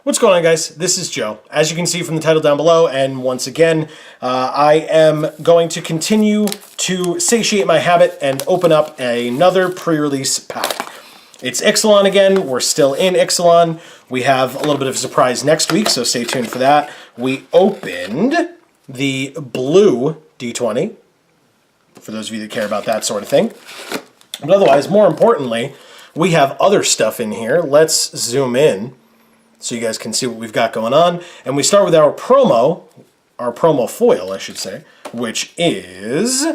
What's going on, guys? This is Joe. As you can see from the title down below, and once again, I am going to continue to satiate my habit and open up another pre-release pack. It's Ixalan again. We're still in Ixalan. We have a little bit of a surprise next week, so stay tuned for that. We opened the blue D20, for those of you that care about that sort of thing. But otherwise, more importantly, we have other stuff in here. Let's zoom in so you guys can see what we've got going on. And we start with our promo foil, I should say, which is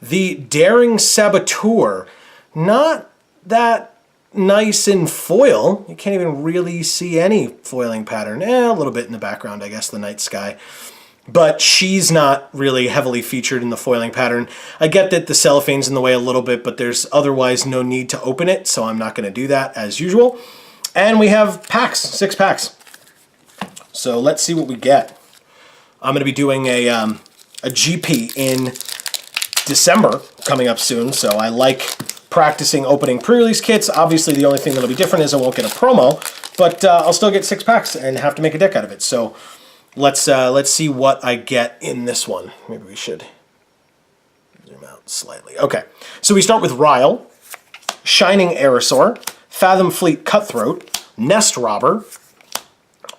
the Daring Saboteur. Not that nice in foil. You can't even really see any foiling pattern. A little bit in the background, I guess, the night sky. But she's not really heavily featured in the foiling pattern. I get that the cellophane's in the way a little bit, but there's otherwise no need to open it, so I'm not going to do that as usual. And we have packs, 6 packs. So let's see what we get. I'm going to be doing a GP in December coming up soon, so I like practicing opening pre-release kits. Obviously, the only thing that'll be different is I won't get a promo, but I'll still get 6 packs and have to make a deck out of it. So let's see what I get in this one. Maybe we should zoom out slightly. Okay, so we start with Ryle, Shining Aerosaur, Fathom Fleet Cutthroat, Nest Robber,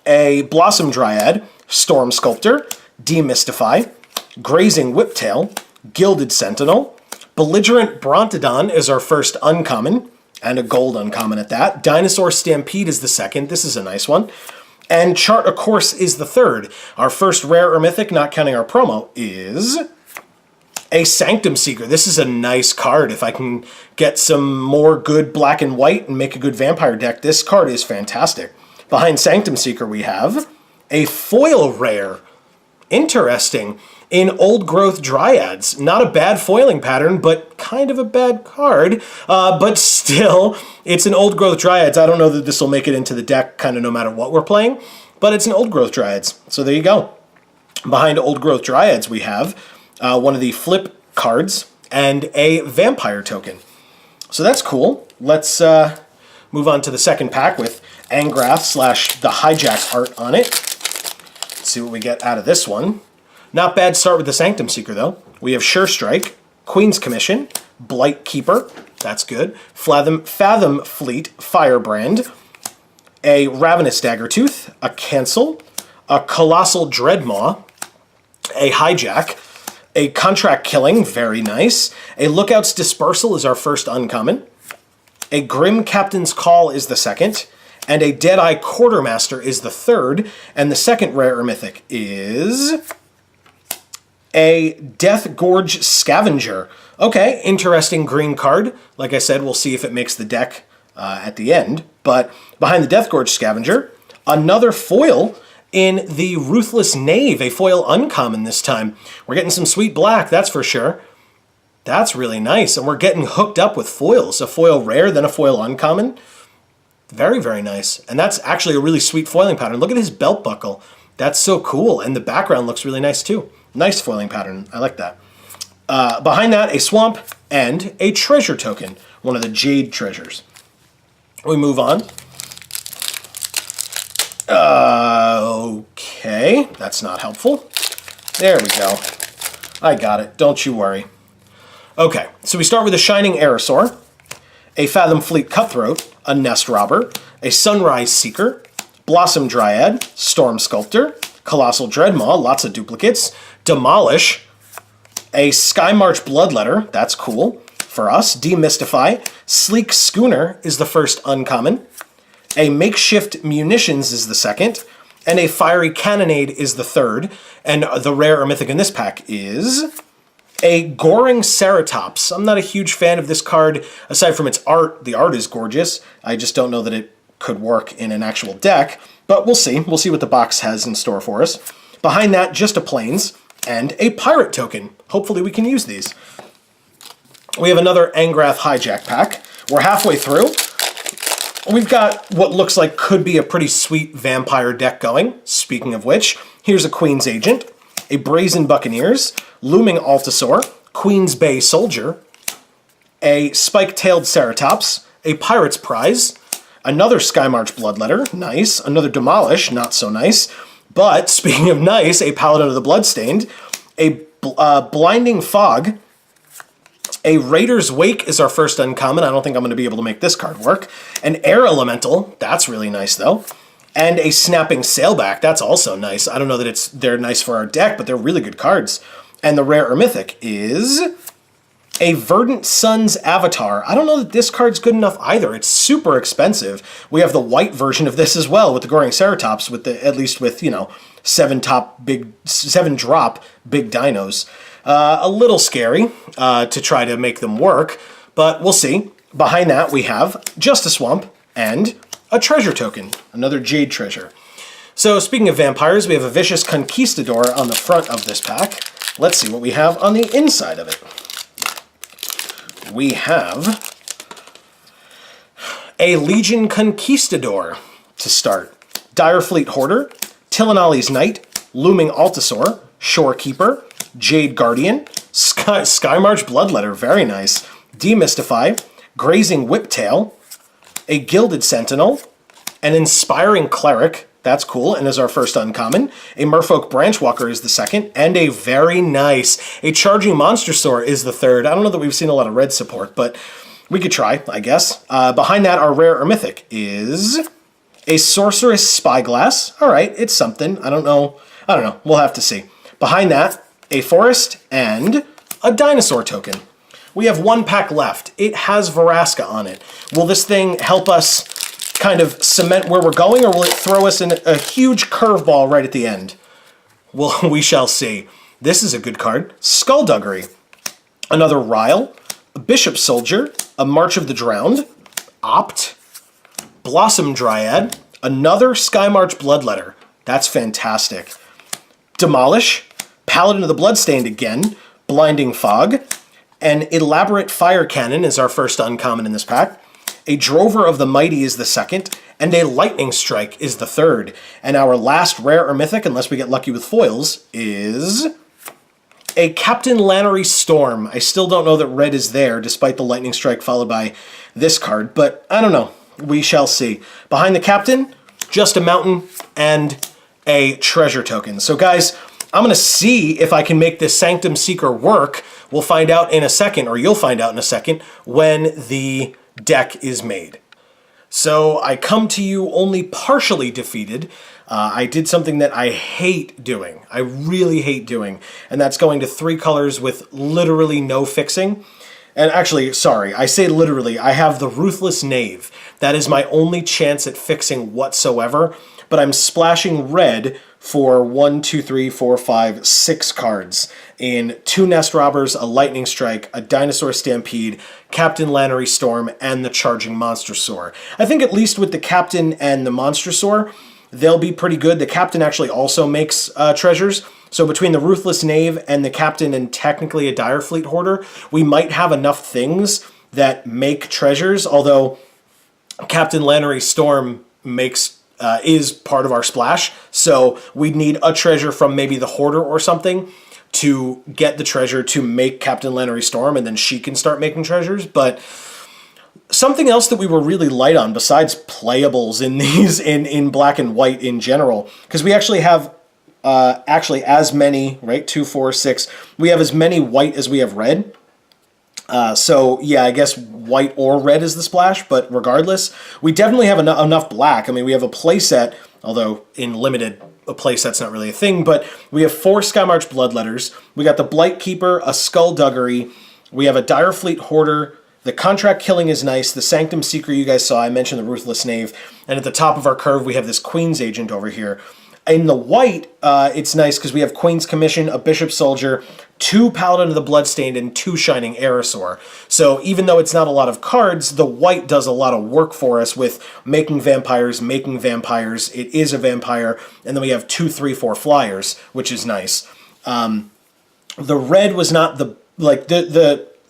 a Blossom Dryad, Storm Sculptor, Demystify, Grazing Whiptail, Gilded Sentinel, Belligerent Brontodon is our first uncommon, and a gold uncommon at that. Dinosaur Stampede is the second. This is a nice one. And Chart a Course is the third. Our first rare or mythic, not counting our promo, is a Sanctum Seeker. This is a nice card. If I can get some more good black and white and make a good vampire deck, this card is fantastic. Behind Sanctum Seeker, we have a foil rare. Interesting. In Old Growth Dryads. Not a bad foiling pattern, but kind of a bad card. But still, it's an Old Growth Dryads. I don't know that this will make it into the deck kind of no matter what we're playing, but it's an Old Growth Dryads. So there you go. Behind Old Growth Dryads, we have one of the flip cards and a vampire token. So that's cool. Let's move on to the second pack with Angrath / the Hijack art on it. Let's see what we get out of this one. Not bad start with the Sanctum Seeker, though. We have Sure Strike, Queen's Commission, Blight Keeper, that's good, Fathom Fleet Firebrand, a Ravenous Daggertooth, a Cancel, a Colossal Dreadmaw, a Hijack, a Contract Killing, very nice, a Lookout's Dispersal is our first uncommon, a Grim Captain's Call is the second, and a Deadeye Quartermaster is the third, and the second rare or mythic is a Death Gorge Scavenger. Okay, interesting green card. Like I said, we'll see if it makes the deck at the end. But behind the Death Gorge Scavenger, another foil in the Ruthless Knave, a foil uncommon this time. We're getting some sweet black, that's for sure. That's really nice, and we're getting hooked up with foils. A foil rare, then a foil uncommon. Very, very nice. And that's actually a really sweet foiling pattern. Look at his belt buckle. That's so cool, and the background looks really nice too. Nice foiling pattern. I like that. Behind that, a Swamp and a Treasure token. One of the Jade treasures. We move on. Okay. That's not helpful. There we go. I got it. Don't you worry. Okay. So we start with a Shining Aerosaur, a Fathom Fleet Cutthroat, a Nest Robber, a Sunrise Seeker, Blossom Dryad, Storm Sculptor, Colossal Dreadmaw, lots of duplicates, Demolish, a Skymarch Bloodletter, that's cool for us, Demystify, Sleek Schooner is the first uncommon, a Makeshift Munitions is the second, and a Fiery Cannonade is the third, and the rare or mythic in this pack is a Goring Ceratops. I'm not a huge fan of this card, aside from its art. The art is gorgeous. I just don't know that it could work in an actual deck, but we'll see. We'll see what the box has in store for us. Behind that, just a Plains and a Pirate token. Hopefully we can use these. We have another Angrath Hijack pack. We're halfway through. We've got what looks like could be a pretty sweet vampire deck going. Speaking of which, here's a Queen's Agent, a Brazen Buccaneers, Looming Altasaur, Queen's Bay Soldier, a Spike-Tailed Ceratops, a Pirate's Prize, Another Skymarch Bloodletter, nice. Another Demolish, not so nice. But speaking of nice, a Paladin of the Bloodstained, a Blinding Fog, a Raider's Wake is our first uncommon. I don't think I'm going to be able to make this card work. An Air Elemental, that's really nice though. And a Snapping Sailback, that's also nice. I don't know that they're nice for our deck, but they're really good cards. And the rare or mythic is a Verdant Sun's Avatar. I don't know that this card's good enough either. It's super expensive. We have the white version of this as well with the Goring Ceratops, with at least with, you know, 7 drop big dinos. A little scary to try to make them work, but we'll see. Behind that we have just a Swamp and a treasure token, another Jade Treasure. So speaking of vampires, we have a Vicious Conquistador on the front of this pack. Let's see what we have on the inside of it. We have a Legion Conquistador to start. Direfleet Hoarder, Tillinali's Knight, Looming Altasaur, Shorekeeper, Jade Guardian, Skymarch Bloodletter, very nice, Demystify, Grazing Whiptail, a Gilded Sentinel, an Inspiring Cleric, that's cool, and is our first uncommon. A Merfolk Branchwalker is the second, and a very nice, a Charging Monstrosaur is the third. I don't know that we've seen a lot of red support, but we could try, I guess. Behind that, our rare or mythic is a Sorceress Spyglass. All right, it's something. I don't know. We'll have to see. Behind that, a Forest and a Dinosaur token. We have one pack left. It has Vraska on it. Will this thing help us kind of cement where we're going, or will it throw us in a huge curveball right at the end? Well, we shall see. This is a good card. Skullduggery. Another Ryle, a Bishop Soldier, a March of the Drowned, Opt, Blossom Dryad, another Skymarch Bloodletter. That's fantastic. Demolish, Paladin of the Bloodstained again, Blinding Fog, an Elaborate Fire Cannon is our first uncommon in this pack. A Drover of the Mighty is the second, and a Lightning Strike is the third. And our last rare or mythic, unless we get lucky with foils, is a Captain Lannery Storm. I still don't know that red is there, despite the Lightning Strike followed by this card, but I don't know. We shall see. Behind the Captain, just a Mountain and a Treasure token. So guys, I'm going to see if I can make this Sanctum Seeker work. We'll find out in a second, or you'll find out in a second, when the deck is made. So I come to you only partially defeated. I did something that I hate doing. I really hate doing. And that's going to 3 colors with literally no fixing. And actually, sorry, I say literally, I have the Ruthless Knave. That is my only chance at fixing whatsoever. But I'm splashing red for 6 cards in 2 Nest Robbers, a Lightning Strike, a Dinosaur Stampede, Captain Lannery Storm, and the Charging Monstrosaur. I think at least with the Captain and the Monstrosaur, they'll be pretty good. The Captain actually also makes treasures. So between the Ruthless Knave and the Captain and technically a Direfleet Hoarder, we might have enough things that make treasures, although Captain Lannery Storm is part of our splash, so we'd need a treasure from maybe the Hoarder or something to get the treasure to make Captain Lannery Storm, and then she can start making treasures. But something else that we were really light on besides playables in these in black and white in general, because we actually have as many, right, 2, 4, 6, we have as many white as we have red. So yeah, I guess white or red is the splash, but regardless, we definitely have enough black. I mean, we have a playset, although in limited, a playset's not really a thing, but we have 4 Skymarch Bloodletters. We got the Blightkeeper, a Skullduggery. We have a Direfleet Hoarder. The Contract Killing is nice. The Sanctum Seeker you guys saw, I mentioned the Ruthless Knave. And at the top of our curve, we have this Queen's Agent over here. In the white, it's nice because we have Queen's Commission, a Bishop Soldier, 2 Paladin of the Bloodstained, and 2 Shining Aerosaur. So even though it's not a lot of cards, the white does a lot of work for us with making vampires. It is a vampire. And then we have 2, 3, 4 flyers, which is nice. The red was not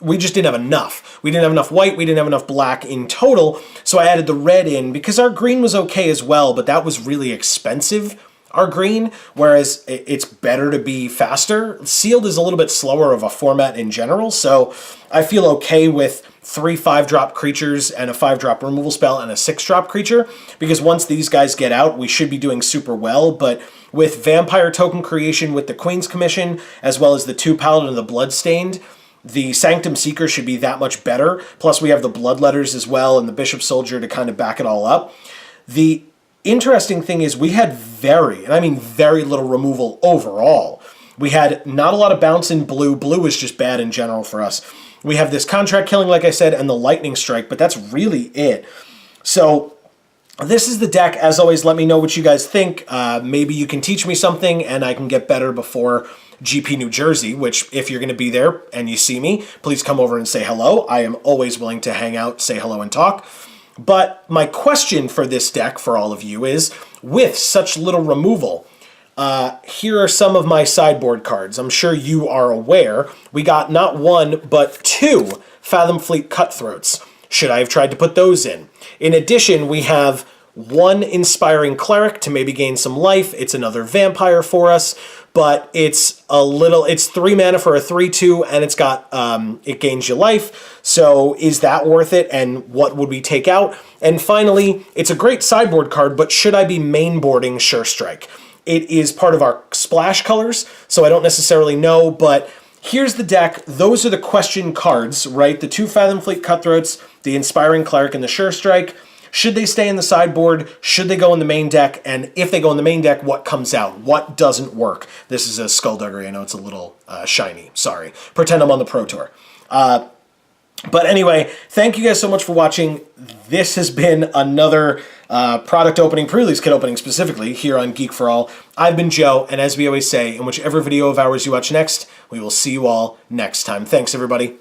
we just didn't have enough. We didn't have enough white, we didn't have enough black in total, so I added the red in because our green was okay as well, but that was really expensive are green, whereas it's better to be faster. Sealed is a little bit slower of a format in general, so I feel okay with 3 5-drop creatures and a 5-drop removal spell and a 6-drop creature, because once these guys get out, we should be doing super well. But with Vampire token creation with the Queen's Commission, as well as the 2 Paladin of the Bloodstained, the Sanctum Seeker should be that much better. Plus we have the Bloodletters as well and the Bishop Soldier to kind of back it all up. The interesting thing is we had very, and I mean very little removal overall. We had not a lot of bounce in blue. Blue was just bad in general for us. We have this Contract Killing, like I said, and the Lightning Strike, but that's really it. So this is the deck. As always, let me know what you guys think. Maybe you can teach me something and I can get better before GP New Jersey, which if you're going to be there and you see me, please come over and say hello. I am always willing to hang out, say hello, and talk. But my question for this deck for all of you is, with such little removal, here are some of my sideboard cards. I'm sure you are aware. We got not 1, but 2 Fathom Fleet Cutthroats. Should I have tried to put those in? In addition, we have 1 Inspiring Cleric to maybe gain some life. It's another vampire for us, but it's 3 mana for a 3/2, and it's got, it gains you life. So is that worth it? And what would we take out? And finally, it's a great sideboard card, but should I be mainboarding Sure Strike? It is part of our splash colors, so I don't necessarily know, but here's the deck. Those are the question cards, right? The 2 Fathom Fleet Cutthroats, the Inspiring Cleric, and the Sure Strike. Should they stay in the sideboard? Should they go in the main deck? And if they go in the main deck, what comes out? What doesn't work? This is a Skullduggery. I know it's a little shiny. Sorry. Pretend I'm on the Pro Tour. But anyway, thank you guys so much for watching. This has been another product opening, pre-release kit opening specifically, here on Geek for All. I've been Joe, and as we always say, in whichever video of ours you watch next, we will see you all next time. Thanks, everybody.